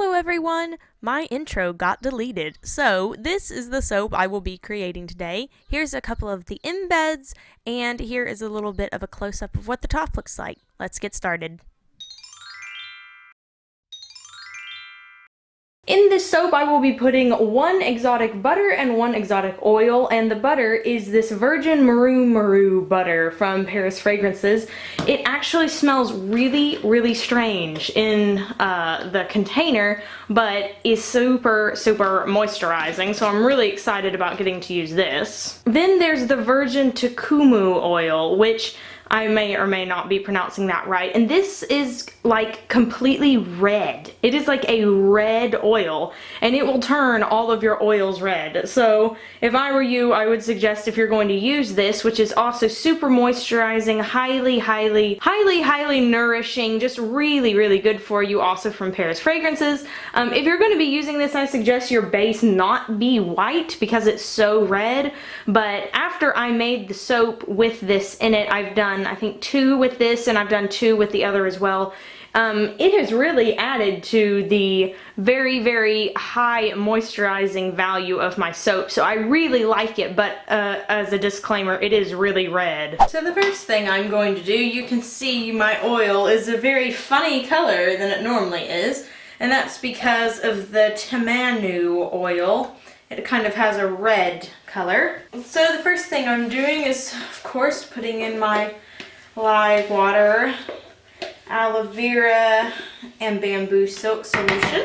Hello everyone! My intro got deleted, so this is the soap I will be creating today. Here's a couple of the embeds, and here is a little bit of a close-up of what the top looks like. Let's get started. In this soap, I will be putting one exotic butter and one exotic oil, and the butter is this Virgin Maru butter from Paris Fragrances. It actually smells really strange in the container, but is super moisturizing, so I'm really excited about getting to use this. Then there's the Virgin Tukumu oil, which I may or may not be pronouncing that right, and this is like completely red. It is like a red oil, and it will turn all of your oils red. So if I were you, I would suggest, if you're going to use this, which is also super moisturizing, highly nourishing, just really good for you, also from Paris Fragrances. If you're going to be using this, I suggest your base not be white because it's so red, but after I made the soap with this in it, I've done I think 2 with this, and I've done 2 with the other as well. It has really added to the very high moisturizing value of my soap, so I really like it, but as a disclaimer, it is really red. So the first thing I'm going to do, you can see my oil is a very funny color than it normally is, and that's because of the Tamanu oil. It kind of has a red color. So the first thing I'm doing is, of course, putting in my live water, aloe vera, and bamboo silk solution.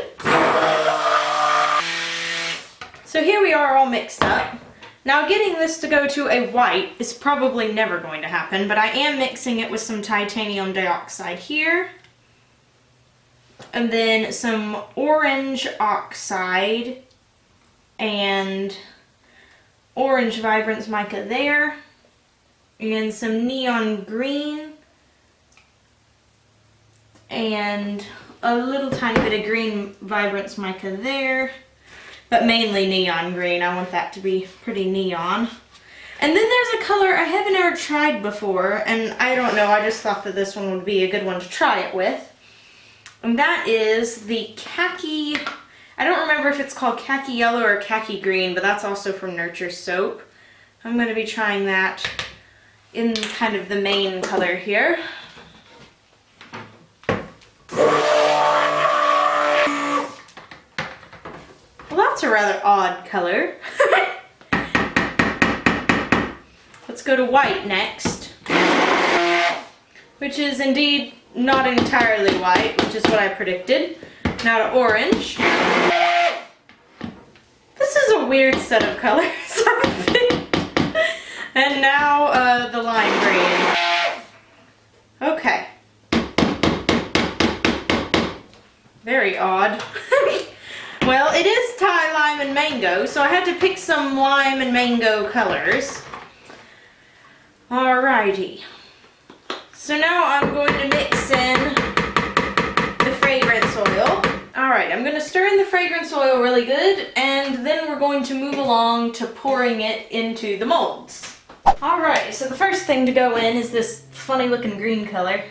So here we are all mixed up. Now getting this to go to a white is probably never going to happen, but I am mixing it with some titanium dioxide here, and then some orange oxide and orange vibrance mica there, and some neon green, and a little tiny bit of green vibrance mica there, but mainly neon green. I want that to be pretty neon. And then there's a color I haven't ever tried before, and I don't know, I just thought that this one would be a good one to try it with. And that is the khaki, I don't remember if it's called khaki yellow or khaki green, but that's also from Nurture Soap. I'm going to be trying that in kind of the main color here. Well, that's a rather odd color. Let's go to white next, which is indeed not entirely white, which is what I predicted. Now to orange. This is a weird set of colors. And now the lime green. Okay. Very odd. Well, it is Thai lime and mango, so I had to pick some lime and mango colors. Alrighty. So now I'm going to mix in the fragrance oil. Alright, I'm going to stir in the fragrance oil really good, and then we're going to move along to pouring it into the molds. Alright, so the first thing to go in is this funny looking green color.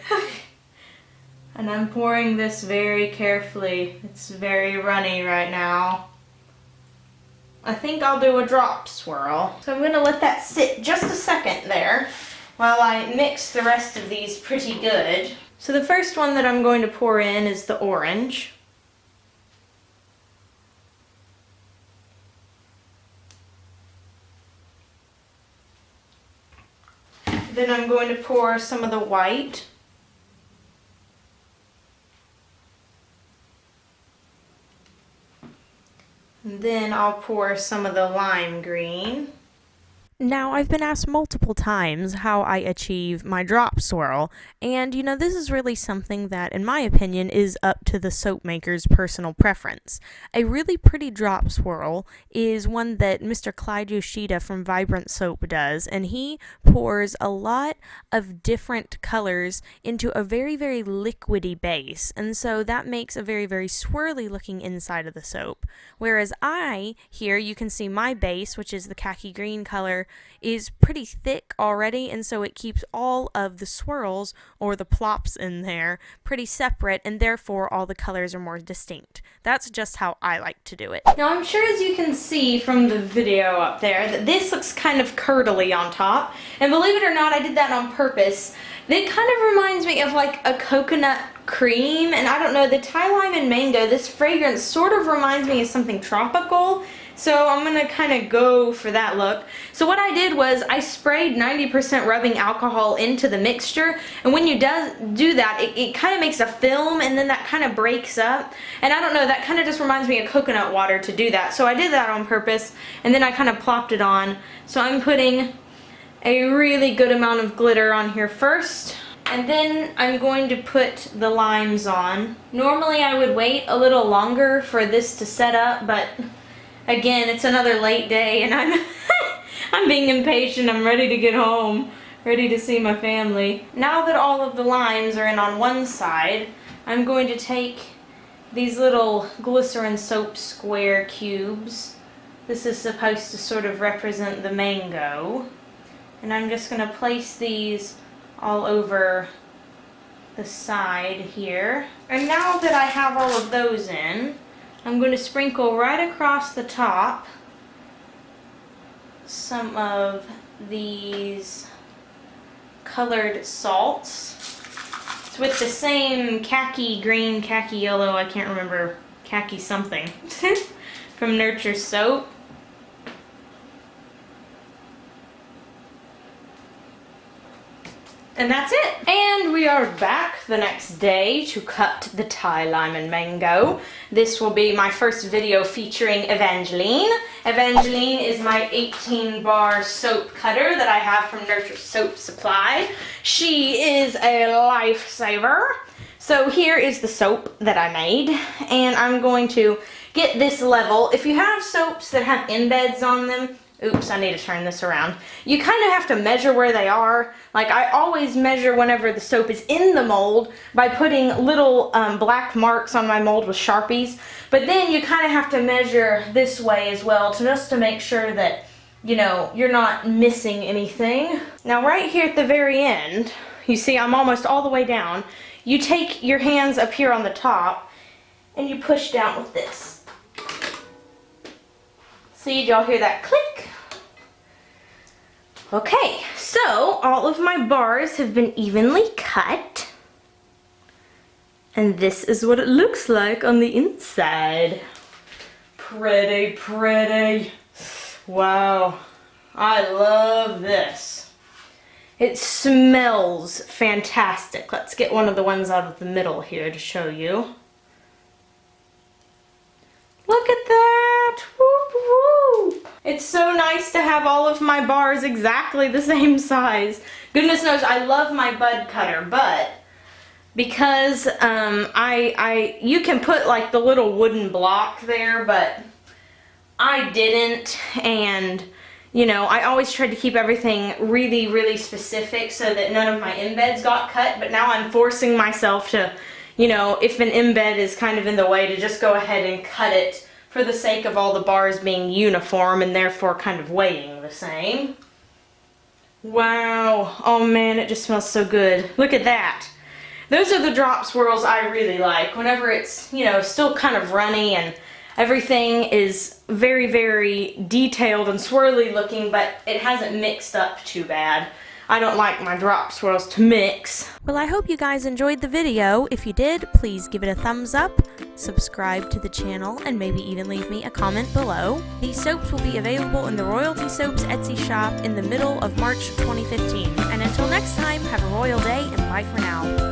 And I'm pouring this very carefully. It's very runny right now. I think I'll do a drop swirl. So I'm going to let that sit just a second there while I mix the rest of these pretty good. So the first one that I'm going to pour in is the orange. Then I'm going to pour some of the white. And then I'll pour some of the lime green. Now, I've been asked multiple times how I achieve my drop swirl, and you know, this is really something that, in my opinion, is up to the soap maker's personal preference. A really pretty drop swirl is one that Mr. Clyde Yoshida from Vibrant Soap does, and he pours a lot of different colors into a very liquidy base, and so that makes a very swirly looking inside of the soap. Whereas here you can see my base, which is the khaki green color, glitter is pretty thick already, and so it keeps all of the swirls or the plops in there pretty separate, and therefore all the colors are more distinct. That's just how I like to do it. Now I'm sure, as you can see from the video up there, that this looks kind of curdly on top, and believe it or not, I did that on purpose. It kind of reminds me of like a coconut cream, and I don't know, the Thai lime and mango, this fragrance sort of reminds me of something tropical, so I'm gonna kind of go for that look. So what I did was I sprayed 90% rubbing alcohol into the mixture, and when you do that, it kind of makes a film, and then that kind of breaks up, and I don't know, that kind of just reminds me of coconut water to do that. So I did that on purpose, and then I kind of plopped it on. So I'm putting a really good amount of glitter on here first, and then I'm going to put the limes on. Normally I would wait a little longer for this to set up, but again, it's another late day and I'm I'm being impatient. I'm ready to get home, ready to see my family. Now that all of the limes are in on one side, I'm going to take these little glycerin soap square cubes. This is supposed to sort of represent the mango. And I'm just going to place these all over the side here. And now that I have all of those in, I'm going to sprinkle right across the top some of these colored salts. It's with the same khaki green, khaki yellow, I can't remember, khaki something, from Nurture Soap. And that's it. And we are back the next day to cut the Thai lime and mango. This will be my first video featuring Evangeline. Evangeline is my 18 bar soap cutter that I have from Nurture Soap Supply. She is a lifesaver. So here is the soap that I made, and I'm going to get this level. If you have soaps that have embeds on them, oops, I need to turn this around. You kind of have to measure where they are. Like, I always measure whenever the soap is in the mold by putting little black marks on my mold with Sharpies. But then you kind of have to measure this way as well, just to make sure that, you know, you're not missing anything. Now right here at the very end, you see I'm almost all the way down. You take your hands up here on the top and you push down with this. See, did y'all hear that click? Okay, so all of my bars have been evenly cut. And this is what it looks like on the inside. Pretty, pretty. Wow, I love this. It smells fantastic. Let's get one of the ones out of the middle here to show you. Look at that! Whoop, whoop. It's so nice to have all of my bars exactly the same size. Goodness knows I love my bud cutter, but because you can put like the little wooden block there, but I didn't, and you know, I always tried to keep everything really, really specific so that none of my embeds got cut, but now I'm forcing myself to, you know, if an embed is kind of in the way, to just go ahead and cut it for the sake of all the bars being uniform and therefore kind of weighing the same. Wow, oh man, it just smells so good. Look at that. Those are the drop swirls I really like, whenever it's, you know, still kind of runny and everything is very, very detailed and swirly looking, but it hasn't mixed up too bad. I don't like my drop swirls to mix. Well, I hope you guys enjoyed the video. If you did, please give it a thumbs up, subscribe to the channel, and maybe even leave me a comment below. These soaps will be available in the Royalty Soaps Etsy shop in the middle of March 2015. And until next time, have a royal day and bye for now.